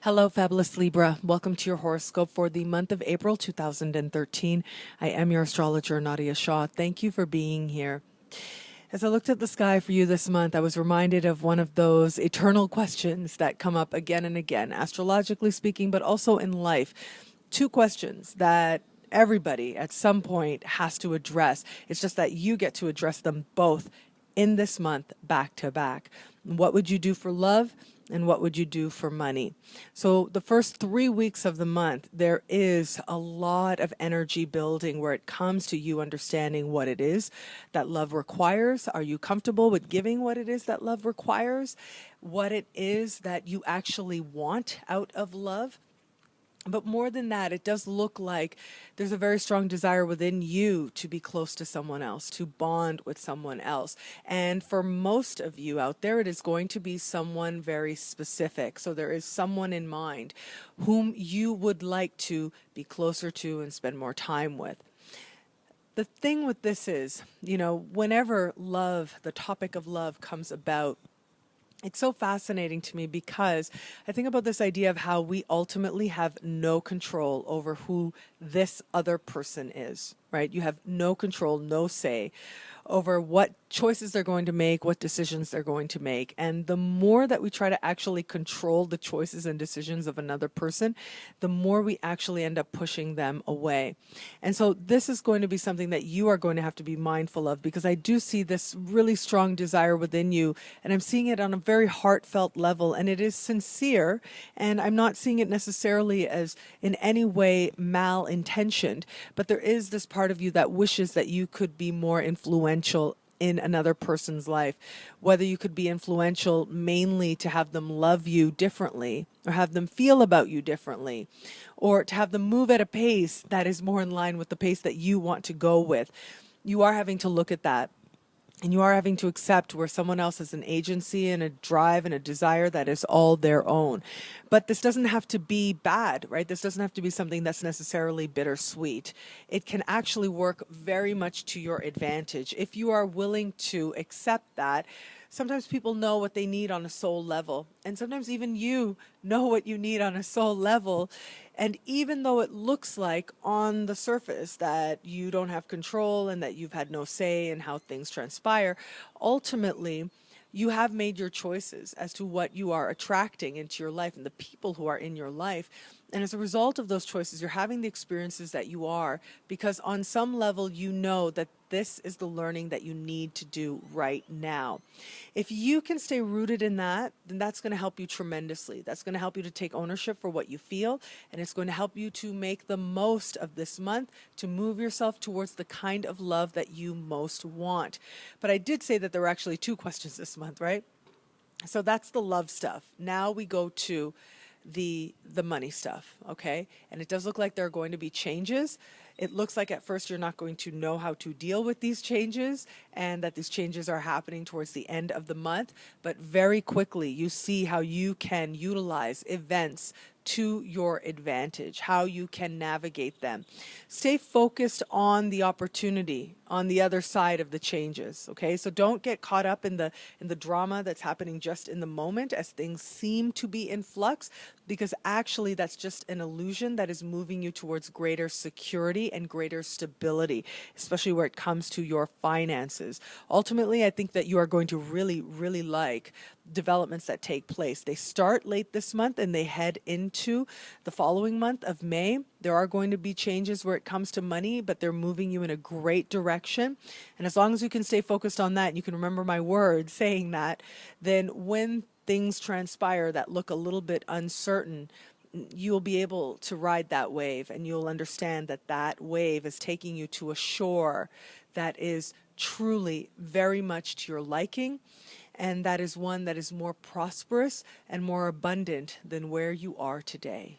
Hello, Fabulous Libra. Welcome to your horoscope for the month of April 2013. I am your astrologer, Nadiya Shah. Thank you for being here. As I looked at the sky for you this month, I was reminded of one of those eternal questions that come up again and again, astrologically speaking, but also in life. Two questions that everybody at some point has to address. It's just that you get to address them both in this month, back to back. What would you do for love? And what would you do for money? So the first 3 weeks of the month, there is a lot of energy building where it comes to you understanding what it is that love requires. Are you comfortable with giving what it is that love requires? What it is that you actually want out of love? But more than that, it does look like there's a very strong desire within you to be close to someone else, to bond with someone else. And for most of you out there, it is going to be someone very specific. So there is someone in mind whom you would like to be closer to and spend more time with. The thing with this is, whenever love, the topic of love comes about, it's so fascinating to me because I think about this idea of how we ultimately have no control over who this other person is, right? You have no control, no say over what choices they're going to make, what decisions they're going to make. And the more that we try to actually control the choices and decisions of another person, the more we actually end up pushing them away. And so this is going to be something that you are going to have to be mindful of, because I do see this really strong desire within you, and I'm seeing it on a very heartfelt level, and it is sincere, and I'm not seeing it necessarily as in any way malintentioned, but there is this part of you that wishes that you could be more influential in another person's life, whether you could be influential mainly to have them love you differently or have them feel about you differently, or to have them move at a pace that is more in line with the pace that you want to go with. You are having to look at that. And you are having to accept where someone else has an agency and a drive and a desire that is all their own. But this doesn't have to be bad, right? This doesn't have to be something that's necessarily bittersweet. It can actually work very much to your advantage if you are willing to accept that. Sometimes people know what they need on a soul level, and sometimes even you know what you need on a soul level. And even though it looks like on the surface that you don't have control and that you've had no say in how things transpire, ultimately you have made your choices as to what you are attracting into your life and the people who are in your life. And as a result of those choices, you're having the experiences that you are, because on some level, you know that this is the learning that you need to do right now. If you can stay rooted in that, then that's going to help you tremendously. That's going to help you to take ownership for what you feel, and it's going to help you to make the most of this month, to move yourself towards the kind of love that you most want. But I did say that there were actually two questions this month, right? So that's the love stuff. Now we go to the money stuff, okay? And it does look like there are going to be changes. It looks like at first you're not going to know how to deal with these changes, and that these changes are happening towards the end of the month. But very quickly you see how you can utilize events to your advantage, how you can navigate them. Stay focused on the opportunity on the other side of the changes, okay? So don't get caught up in the drama that's happening just in the moment as things seem to be in flux, because actually that's just an illusion that is moving you towards greater security and greater stability, especially where it comes to your finances. Ultimately, I think that you are going to really, really like developments that take place. They start late this month and they head into the following month of May. There are going to be changes where it comes to money, but they're moving you in a great direction. And as long as you can stay focused on that, and you can remember my word saying that, then when things transpire that look a little bit uncertain, you'll be able to ride that wave, and you'll understand that that wave is taking you to a shore that is truly very much to your liking, and that is one that is more prosperous and more abundant than where you are today.